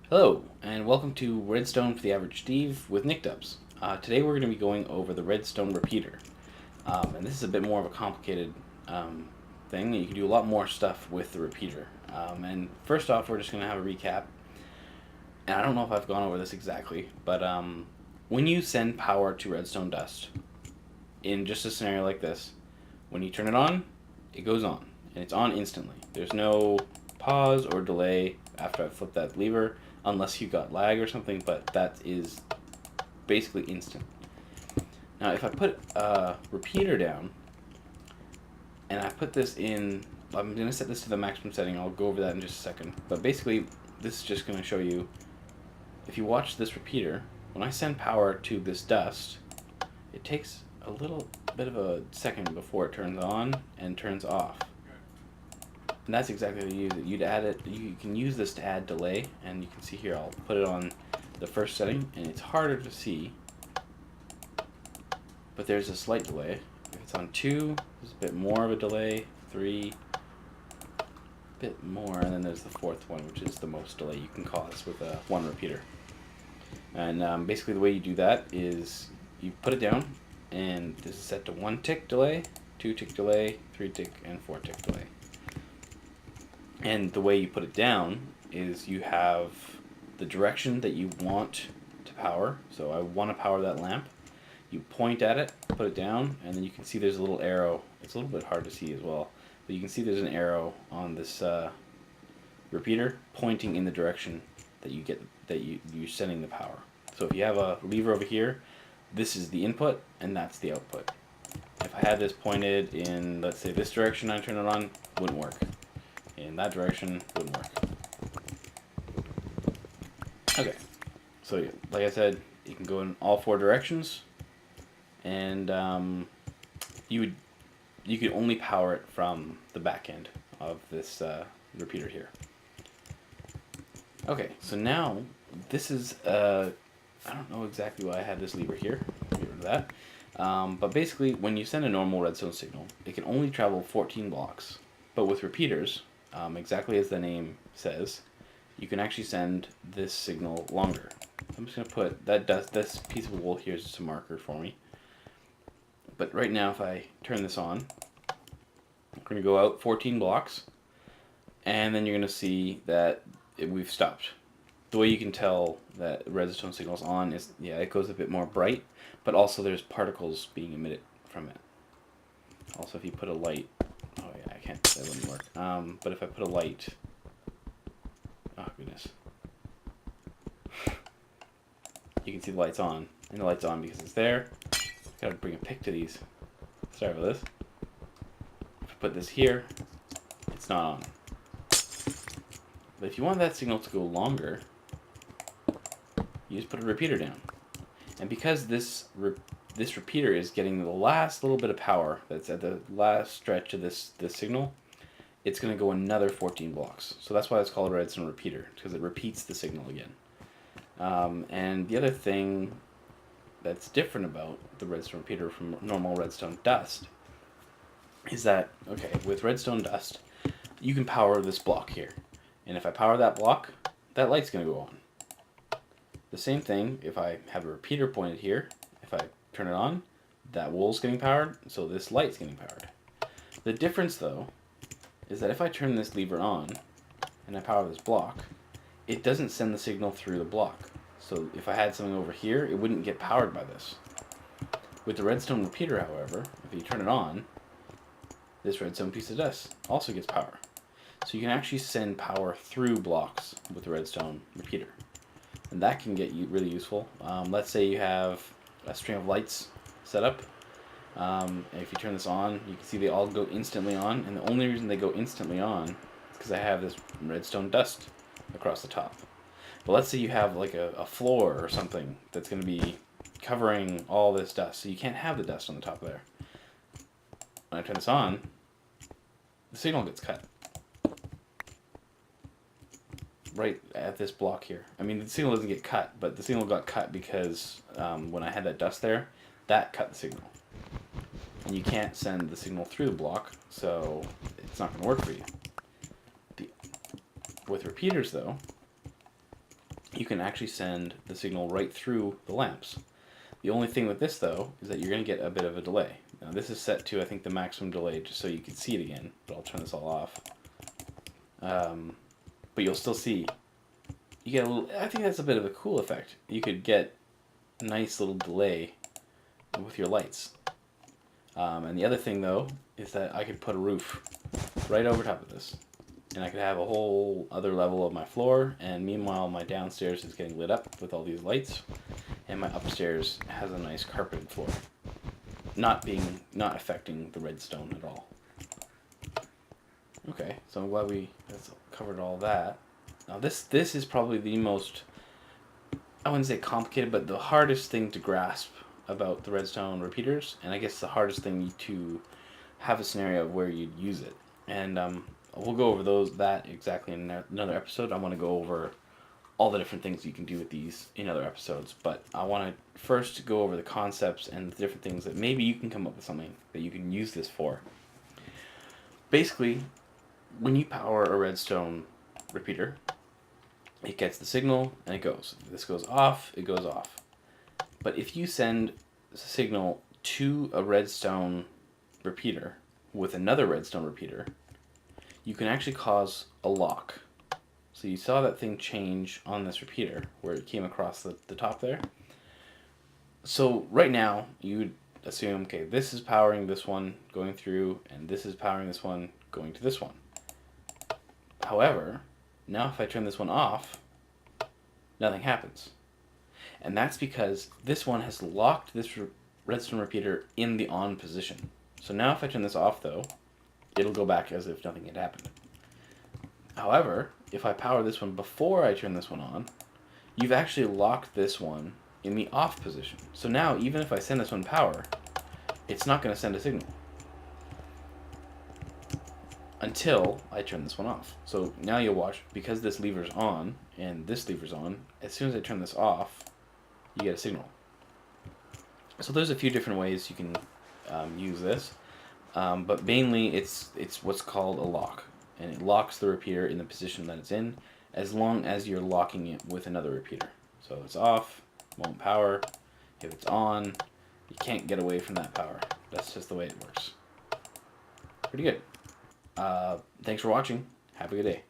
Hello, and welcome to Redstone for the Average Steve with NickDubz. Today we're going to be going over the Redstone repeater. And this is a bit more of a complicated thing. You can do a lot more stuff with the repeater. And first off, we're just going to have a recap. And I don't know if I've gone over this exactly, but when you send power to redstone dust, in just a scenario like this, when you turn it on, it goes on. And it's on instantly. There's no pause or delay after I flip that lever, unless you got lag or something, but that is basically instant. Now if I put a repeater down, and I put this in, I'm going to set this to the maximum setting, I'll go over that in just a second, but basically this is just going to show you, if you watch this repeater, when I send power to this dust, it takes a little bit of a second before it turns on and turns off. And that's exactly how you use it. You'd add it. You can use this to add delay, and you can see here. I'll put it on the first setting, and it's harder to see, but there's a slight delay. If it's on 2, there's a bit more of a delay. 3, a bit more, and then there's the 4th one, which is the most delay you can cause with a one repeater. And basically, the way you do that is you put it down, and this is set to 1 tick delay, 2 tick delay, 3 tick, and 4 tick delay. And the way you put it down is you have the direction that you want to power. So I want to power that lamp. You point at it, put it down, and then you can see there's a little arrow. It's a little bit hard to see as well, but you can see there's an arrow on this repeater pointing in the direction that you're sending the power. So if you have a lever over here, this is the input and that's the output. If I had this pointed in, let's say, this direction, I turn it on, wouldn't work. In that direction, wouldn't work. Okay, so like I said, you can go in all 4 directions, and you could only power it from the back end of this repeater here. Okay, so now this is I don't know exactly why I had this lever here. Get rid of that. But basically, when you send a normal redstone signal, it can only travel 14 blocks. But with repeaters, exactly as the name says, you can actually send this signal longer. I'm just going to put this piece of wool here is just a marker for me. But right now, if I turn this on, I'm going to go out 14 blocks, and then you're going to see that we've stopped. The way you can tell that redstone signal's on is, yeah, it goes a bit more bright, but also there's particles being emitted from it. Also, if you put a light, oh yeah, I can't, that wouldn't work. But if I put a light, oh goodness, you can see the light's on, and the light's on because it's there. Gotta bring a pic to these. Sorry about this. If I put this here, it's not on. But if you want that signal to go longer, you just put a repeater down. And because this repeater is getting the last little bit of power that's at the last stretch of this signal, it's going to go another 14 blocks. So that's why it's called a redstone repeater, because it repeats the signal again. And the other thing that's different about the redstone repeater from normal redstone dust is that, okay, with redstone dust, you can power this block here. And if I power that block, that light's going to go on. The same thing, if I have a repeater pointed here, if I turn it on, that wool's getting powered, so this light's getting powered. The difference, though, is that if I turn this lever on and I power this block, it doesn't send the signal through the block. So if I had something over here, it wouldn't get powered by this. With the redstone repeater, however, if you turn it on, this redstone piece of dust also gets power. So you can actually send power through blocks with the redstone repeater. And that can get you really useful. Let's say you have a string of lights set up. If you turn this on, you can see they all go instantly on. And the only reason they go instantly on is because I have this redstone dust across the top. But let's say you have like a floor or something that's going to be covering all this dust. So you can't have the dust on the top there. When I turn this on, the signal gets cut. Right at this block here. I mean, the signal doesn't get cut, but the signal got cut because when I had that dust there, that cut the signal. And you can't send the signal through the block, so it's not going to work for you. With repeaters, though, you can actually send the signal right through the lamps. The only thing with this, though, is that you're going to get a bit of a delay. Now, this is set to, I think, the maximum delay, just so you can see it again, but I'll turn this all off. But you'll still see, you get a little, I think that's a bit of a cool effect. You could get a nice little delay with your lights. And the other thing, though, is that I could put a roof right over top of this. And I could have a whole other level of my floor, and meanwhile my downstairs is getting lit up with all these lights, and my upstairs has a nice carpeted floor. Not affecting the redstone at all. Okay, so I'm glad we covered all that. Now this is probably the most, I wouldn't say complicated, but the hardest thing to grasp about the redstone repeaters, and I guess the hardest thing to have a scenario of where you'd use it. And we'll go over that exactly in another episode. I want to go over all the different things you can do with these in other episodes, but I want to first go over the concepts and the different things that maybe you can come up with something that you can use this for. Basically, when you power a redstone repeater, it gets the signal and it goes. If this goes off, it goes off. But if you send a signal to a redstone repeater with another redstone repeater, you can actually cause a lock. So you saw that thing change on this repeater where it came across the top there. So right now you would assume, okay, this is powering this one going through, and this is powering this one going to this one. However, now if I turn this one off, nothing happens. And that's because this one has locked this redstone repeater in the on position. So now if I turn this off, though, it'll go back as if nothing had happened. However, if I power this one before I turn this one on, you've actually locked this one in the off position. So now, even if I send this one power, it's not going to send a signal until I turn this one off. So now you'll watch, because this lever's on and this lever's on, as soon as I turn this off, you get a signal. So there's a few different ways you can use this, but mainly it's what's called a lock, and it locks the repeater in the position that it's in as long as you're locking it with another repeater. So it's off, won't power. If it's on, you can't get away from that power. That's just the way it works. Pretty good. Thanks for watching. Have a good day.